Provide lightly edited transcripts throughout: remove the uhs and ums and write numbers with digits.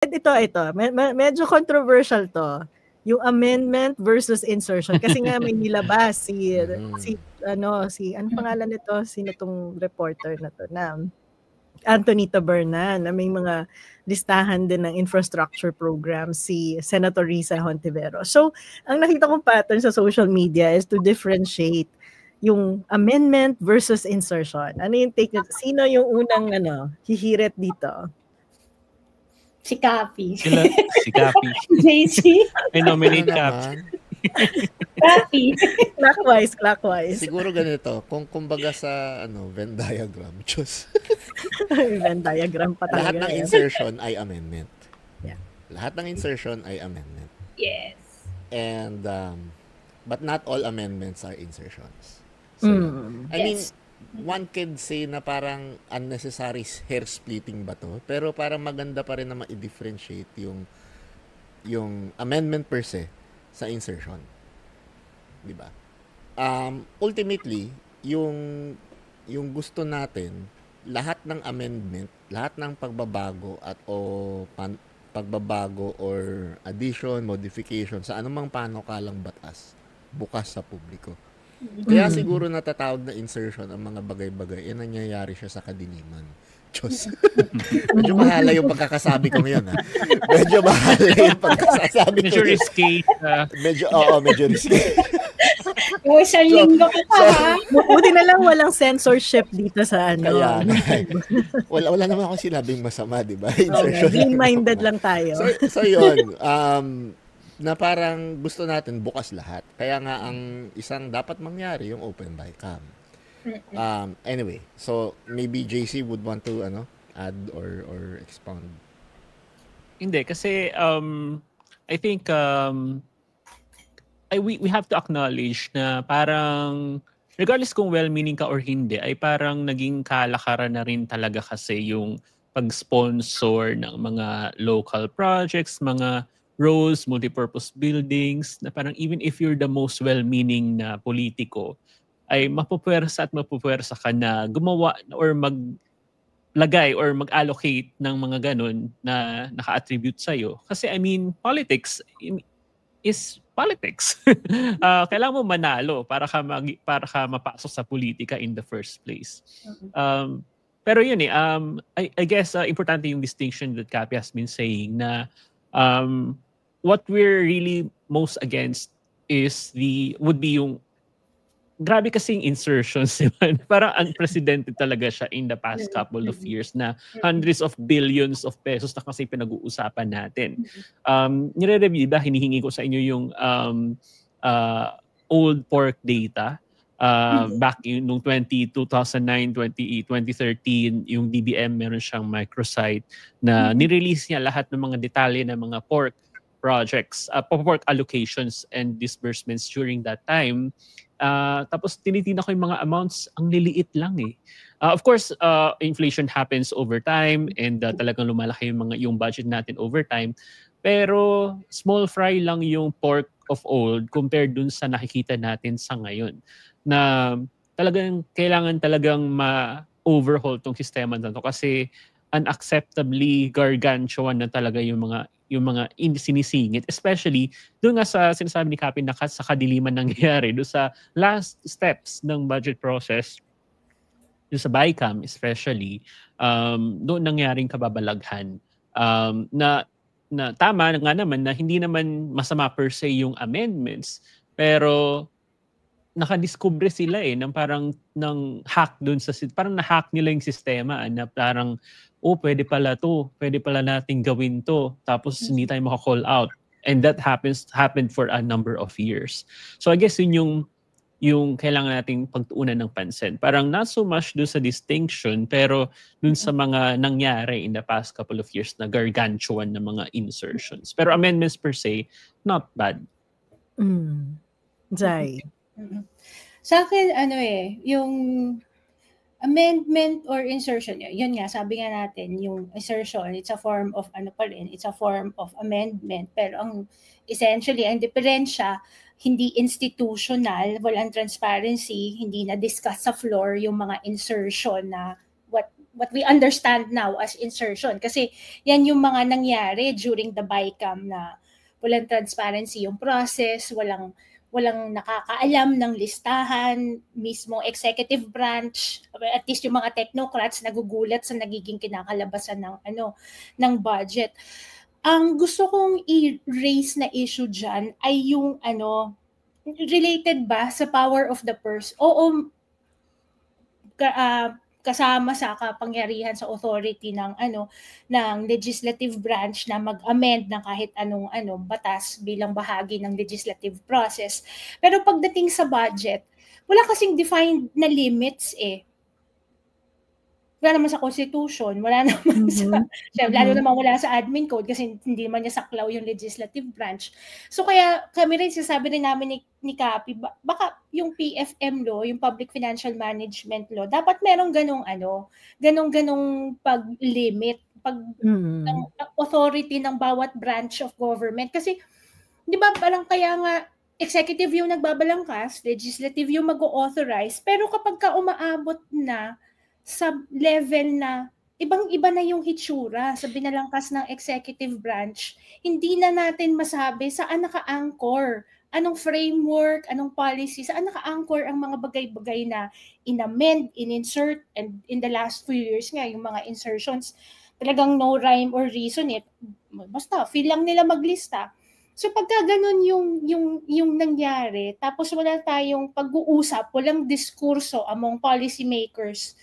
Ito. Medyo controversial to. Yung amendment versus insertion. Kasi nga may nilabas ano pangalan nito? Sino tong reporter na to na Anthony Tabernan na may mga listahan din ng infrastructure program si Senator Risa Hontiveros. So, ang nakita kong pattern sa social media is to differentiate yung amendment versus insertion. Ano yung take nyo? Sino yung unang hihirit dito? Si Cappy. Si Cappy. JC. I nominate Cappy. Cappy. Clockwise. Siguro ganito, kung kumbaga sa Venn diagram, Venn diagram pa talaga. Lahat ng insertion ay amendment. Yeah. Lahat ng insertion ay amendment. Yes. And but not all amendments are insertions. So, I mean, one can say na parang unnecessary hair splitting ba to, pero parang maganda pa rin na ma-differentiate yung amendment per se sa insertion. 'Di ba? Ultimately, yung gusto natin, lahat ng amendment, lahat ng pagbabago pagbabago or addition, modification sa anumang panukalang batas bukas sa publiko. Kaya siguro natatawag na insertion ang mga bagay-bagay, nangyayari siya sa kadiliman. Diyos. Medyo mahala yung pagkakasabi ko ngayon, ha? Medyo mahala yung pagkakasabi ko. Medyo risky. Medyo risky. Yung isang linggo ka pa, ha? Buti na lang walang censorship dito sa Kaya, wala naman ako sinabing masama, di ba? Insertion. Clean-minded lang tayo. So yun, na parang gusto natin bukas lahat. Kaya nga ang isang dapat mangyari yung open bycam. Anyway, so maybe JC would want to add or expound. Hindi kasi I think we have to acknowledge na parang regardless kung well-meaning ka or hindi, ay parang naging kalakaran na rin talaga kasi yung pag-sponsor ng mga local projects, mga roads, multipurpose buildings, na parang even if you're the most well-meaning na politiko, ay mapupwersa ka na gumawa or maglagay or mag-allocate ng mga ganun na naka-attribute sa'yo. Kasi I mean, politics is politics. Kailangan mo manalo para ka mapasok sa politika in the first place. Pero yun I guess importante yung distinction that Cappy has been saying na what we're really most against would be yung grabe kasing insertions. Parang unprecedented talaga siya in the past couple of years na hundreds of billions of pesos na kasi pinag-uusapan natin. Nire-review ba, hinihingi ko sa inyo yung old pork data. Back noong 2009, 2013, yung DBM meron siyang microsite na nirelease niya lahat ng mga detalye ng mga pork projects, pork allocations and disbursements during that time. Tapos tinitingnan ko yung mga amounts, ang liliit lang eh. Of course, inflation happens over time and talagang lumalaki yung budget natin over time. Pero small fry lang yung pork of old compared dun sa nakikita natin sa ngayon. Na talagang kailangan talagang ma-overhaul tong sistema na to kasi unacceptably gargantuan na talaga yung mga sinisingit, especially doon nga sa sinasabi ni Cappy na sa kadiliman nangyayari, doon sa last steps ng budget process, doon sa BICAM especially, doon nangyaring kababalaghan. Na tama nga naman na hindi naman masama per se yung amendments, pero nakadiskubre sila ng parang ng hack doon parang na-hack nila yung sistema na parang pwede pala nating gawin to, tapos hindi tayo maka-call out, and that happened for a number of years. So I guess yun yung kailangan nating pagtuunan ng pansin. Parang not so much doon sa distinction, pero doon sa mga nangyari in the past couple of years na gargantuan na mga insertions. Pero amendments per se, not bad. Zai. Sa akin, yung amendment or insertion, yun nga, sabi nga natin, yung insertion, it's a form of it's a form of amendment. Pero essentially, ang diferensya, hindi institutional, walang transparency, hindi na-discuss sa floor yung mga insertion na what we understand now as insertion. Kasi yan yung mga nangyari during the BICAM na walang transparency yung process, walang nakakaalam ng listahan, mismo executive branch, at least yung mga technocrats nagugulat sa nagiging kinakalabasan ng budget. Ang gusto kong i-raise na issue dyan ay yung related ba sa power of the purse? Oo, kasama sa kapangyarihan sa authority ng legislative branch na mag-amend ng kahit anong batas bilang bahagi ng legislative process. Pero pagdating sa budget, wala kasing defined na limits eh. Wala naman sa Constitution, wala naman lalo naman wala sa admin code kasi hindi naman niya saklaw yung legislative branch. So kaya kami rin sinasabi rin namin ni Kapi, baka yung PFM law, yung Public Financial Management law, dapat merong ganong pag-limit, ng authority ng bawat branch of government. Kasi, di ba, parang kaya nga, executive yung nagbabalangkas, legislative yung mag-authorize, pero kapag ka umaabot na sa level na ibang-iba na yung hitsura sa binalangkas ng executive branch, hindi na natin masabi saan naka-anchor, anong framework, anong policy, saan naka-anchor ang mga bagay-bagay na in-amend, in-insert, and in the last few years nga, yung mga insertions, talagang no rhyme or reason it. Basta, feel lang nila maglista. So pagka ganun yung nangyari, tapos wala tayong pag-uusap, walang diskurso among policymakers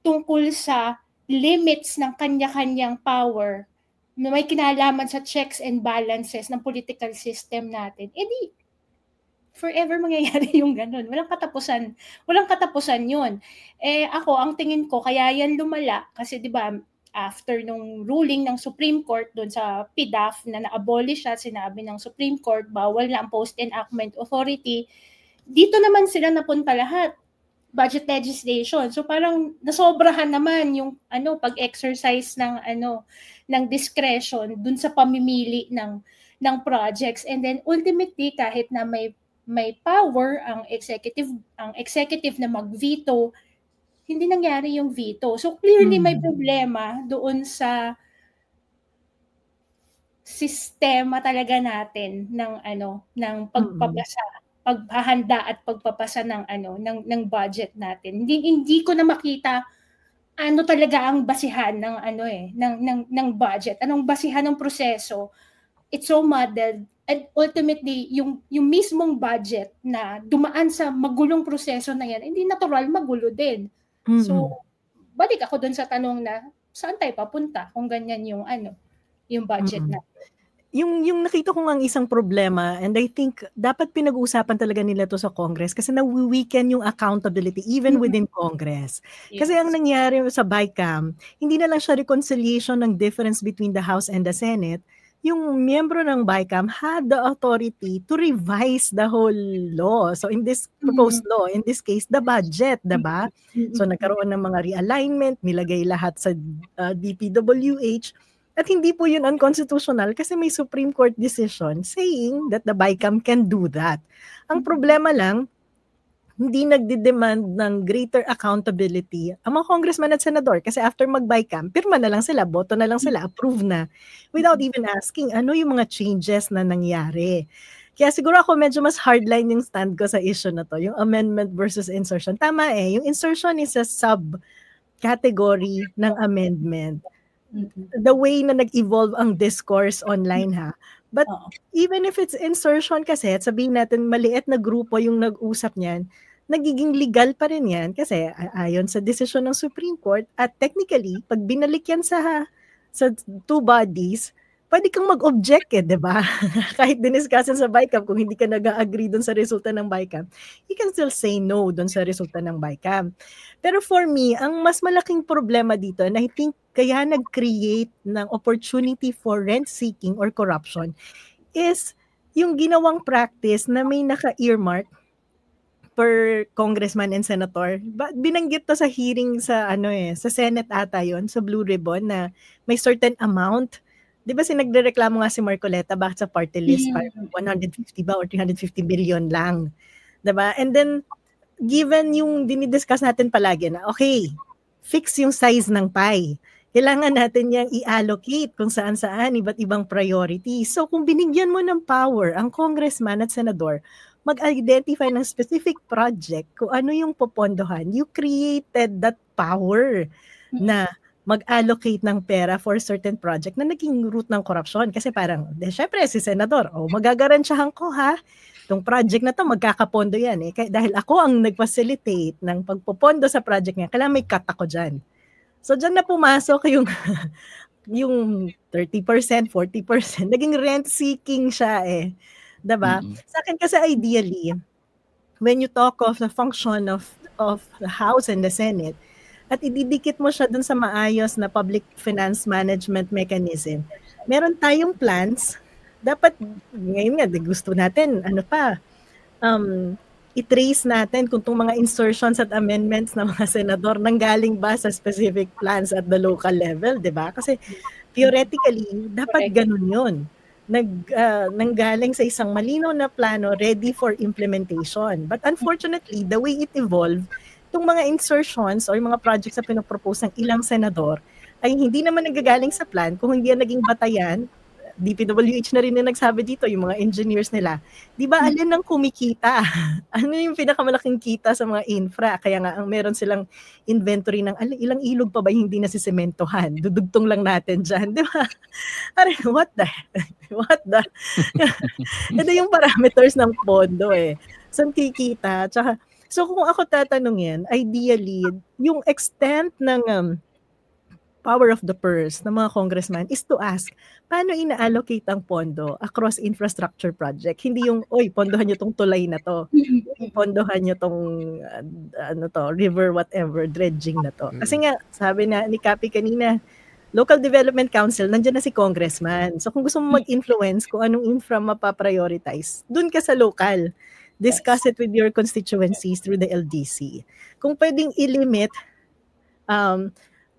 tungkol sa limits ng kanya-kanyang power na may kinalaman sa checks and balances ng political system natin, edi forever mangyayari yung ganun. Walang katapusan yun. Ako, ang tingin ko, kaya yan lumala, kasi di ba after nung ruling ng Supreme Court doon sa PDAF na na-abolish siya, sinabi ng Supreme Court, bawal na ang post-enactment authority, dito naman sila napunta lahat. Budget legislation. So parang nasobrahan naman yung pag-exercise ng discretion dun sa pamimili ng projects. And then ultimately kahit na may power ang executive na mag-veto, hindi nangyari yung veto. So clearly may problema doon sa sistema talaga natin ng paghahanda at pagpapasa ng budget natin. Hindi ko na makita ano talaga ang basihan ng budget. Anong basihan ng proseso? It's so muddled. And ultimately, yung mismong budget na dumaan sa magulong proseso na yan, hindi natural, magulo din. So, balik ako dun sa tanong na saan tayo papunta kung ganyan yung budget natin. Yung nakita ko ang isang problema, and I think dapat pinag-uusapan talaga nila to sa Congress kasi na-weaken yung accountability even within Congress. Kasi ang nangyari sa BICAM, hindi na lang siya reconciliation ng difference between the House and the Senate. Yung miyembro ng BICAM had the authority to revise the whole law. So in this proposed law, in this case, the budget, diba? So nagkaroon ng mga realignment, nilagay lahat sa DPWH. At hindi po yun unconstitutional kasi may Supreme Court decision saying that the BICAM can do that. Ang problema lang, hindi nagdi-demand ng greater accountability ang mga congressman at senador kasi after mag-BICAM, pirma na lang sila, boto na lang sila, approve na without even asking ano yung mga changes na nangyari. Kaya siguro ako medyo mas hardline yung stand ko sa issue na to, yung amendment versus insertion. Tama yung insertion is a sub-category ng amendment. The way na nag-evolve ang discourse online But even if it's insertion kasi, sabihin natin maliit na grupo yung nag-usap niyan, nagiging legal pa rin yan kasi ayon sa desisyon ng Supreme Court at technically, pag binalik yan sa two bodies, pwede kang mag-object di ba? Kahit diniscussion sa BICAM, kung hindi ka nag-agree dun sa resulta ng BICAM, you can still say no dun sa resulta ng BICAM. Pero for me, ang mas malaking problema dito, and I think kaya nag-create ng opportunity for rent-seeking or corruption, is yung ginawang practice na may naka-earmark per congressman and senator. Binanggit to sa hearing sa sa Senate ata yon, sa Blue Ribbon, na may certain amount. Di ba nagrereklamo nga si Marcoleta bakit sa party list parang 150 ba or 350 billion lang. Di ba? And then, given yung dinidiscuss natin palagi na, okay, fix yung size ng pie. Kailangan natin yang i-allocate kung saan-saan, iba't ibang priority. So kung binigyan mo ng power ang congressman at senador, mag-identify ng specific project kung ano yung popondohan, you created that power na mag-allocate ng pera for certain project na naging root ng korupsyon. Kasi parang, syempre si senador, magagarantiyahan ko ha, itong project na to, magkakapondo yan eh. Dahil ako ang nag-facilitate ng pagpopondo sa project niya, kailangan may cut ako dyan. So dyan na pumasok yung 30%, 40%, naging rent-seeking siya eh. Diba? Sa akin kasi ideally, when you talk of the function of the House and the Senate, at ididikit mo siya dun sa maayos na public finance management mechanism, meron tayong plans, dapat, ngayon nga, gusto natin, i-trace natin kung itong mga insertions at amendments ng mga senador nanggaling ba sa specific plans at the local level, di ba? Kasi theoretically, dapat ganun yun. Nanggaling sa isang malinaw na plano ready for implementation. But unfortunately, the way it evolved, itong mga insertions or mga projects na pinapropose ng ilang senador ay hindi naman nagagaling sa plan kung hindi yan naging batayan. DPWH na rin na nagsabi dito, yung mga engineers nila. Di ba alin ang kumikita? Ano yung pinakamalaking kita sa mga infra? Kaya nga, ang meron silang inventory ng ilang ilog pa ba hindi nasisementohan? Dudugtong lang natin dyan. Di ba? What the? Ito yung parameters ng pondo eh. Saan kikita? Tsaka, so kung ako tatanungin, ideally, yung extent ng power of the purse ng mga congressman is to ask, paano ina-allocate ang pondo across infrastructure project? Hindi yung, pondohan nyo tong tulay na to. Pondohan nyo tong, river whatever, dredging na to. Kasi nga, sabi na ni Kapi kanina, Local Development Council, nandiyan na si congressman. So kung gusto mo mag-influence kung anong infra mapaprioritize, dun ka sa local. Discuss it with your constituencies through the LDC. Kung pwedeng i-limit,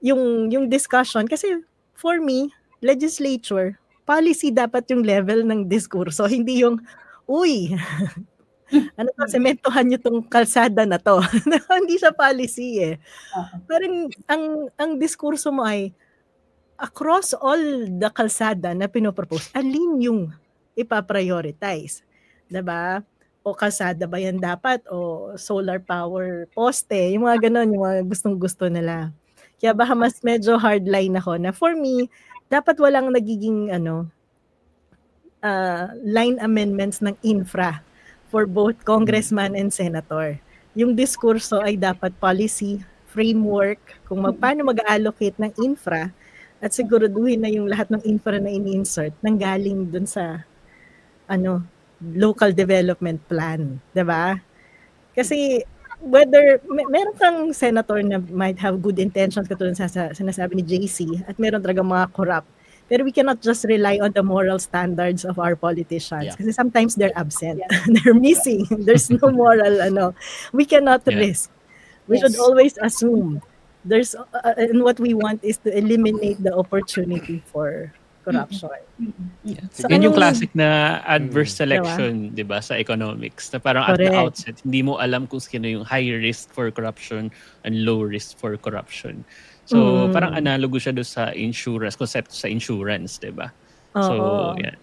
yung discussion, kasi for me, legislature, policy dapat yung level ng diskurso, hindi yung, sementohan nyo tong kalsada na to. Hindi siya policy eh. Parang ang diskurso mo ay, across all the kalsada na pinopropose, alin yung ipaprioritize? Diba? O kalsada ba yan dapat? O solar power poste? Yung mga ganon, yung mga gustong-gusto nila. Kaya baka mas medyo hardline ako na for me, dapat walang nagiging line amendments ng infra for both congressman and senator. Yung diskurso ay dapat policy, framework, kung paano mag-allocate ng infra at siguraduhin na yung lahat ng infra na ini-insert nanggaling dun sa local development plan. Diba? Kasi whether meron kang senator na might have good intentions katulad sa sinasabi ni JC at meron talaga mga corrupt, pero we cannot just rely on the moral standards of our politicians kasi sometimes they're absent. They're missing. There's no moral we cannot risk. We should always assume there's and what we want is to eliminate the opportunity for corruption. So, yan yung classic na adverse selection, di ba, sa economics. Na parang at the outset, hindi mo alam kung sino yung high risk for corruption and low risk for corruption. So, parang analogo siya doon sa insurance, concept sa insurance, di ba? So, yan.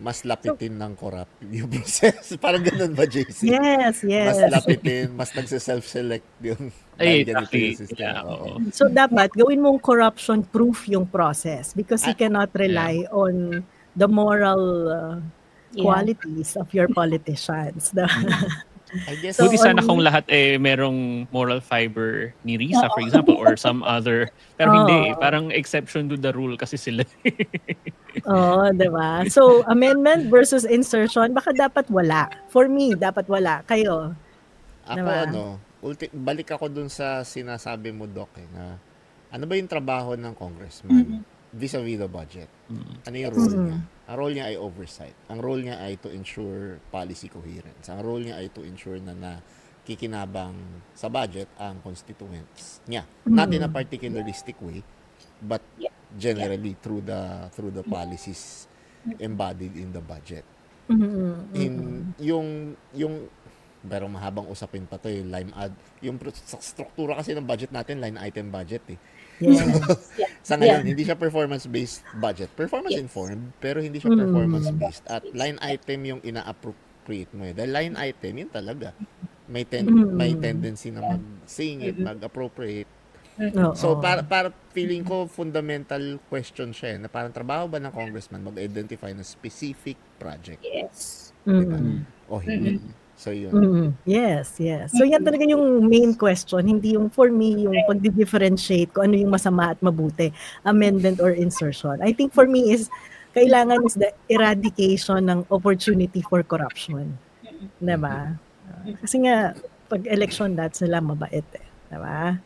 Mas lapitin ng corrupt yung process. Parang ganun ba, JC? Yes. Mas lapitin, mas nagse-self-select yung system. So, dapat gawin mong corruption-proof yung process because you cannot rely on the moral qualities of your politicians. I guess Buti sana kung lahat merong moral fiber ni Risa, for example, or some other. Pero hindi parang exception to the rule kasi sila. Diba? So, amendment versus insertion, baka dapat wala. For me, dapat wala. Kayo? Ako diba? Balik ako dun sa sinasabi mo, Doc, na ano ba yung trabaho ng congressman vis-a-vis the budget? Ano yung role niya? Ang role niya ay oversight. Ang role niya ay to ensure policy coherence. Ang role niya ay to ensure na nakikinabang sa budget ang constituents niya. Not in a particularistic way, but generally through the policies embodied in the budget. pero mahabang usapin pa to yung line ad. Yung struktura kasi ng budget natin, line item budget eh. Yeah. Sa ngayon, hindi siya performance-based budget. Performance-informed, pero hindi siya performance-based. At line item yung ina-appropriate mo eh. Dahil line item, yun talaga. May tendency na mag-sing it, mag-appropriate. So, para feeling ko, fundamental question siya na parang trabaho ba ng congressman mag-identify ng specific project? Yes. Diba? O hindi. So, yun. Yes. So, yan talaga yung main question. Hindi yung, for me, yung pag-differentiate kung ano yung masama at mabuti, amendment or insertion. I think for me is, kailangan is the eradication ng opportunity for corruption. Diba? Kasi nga, pag election, that's sila mabait eh. Diba?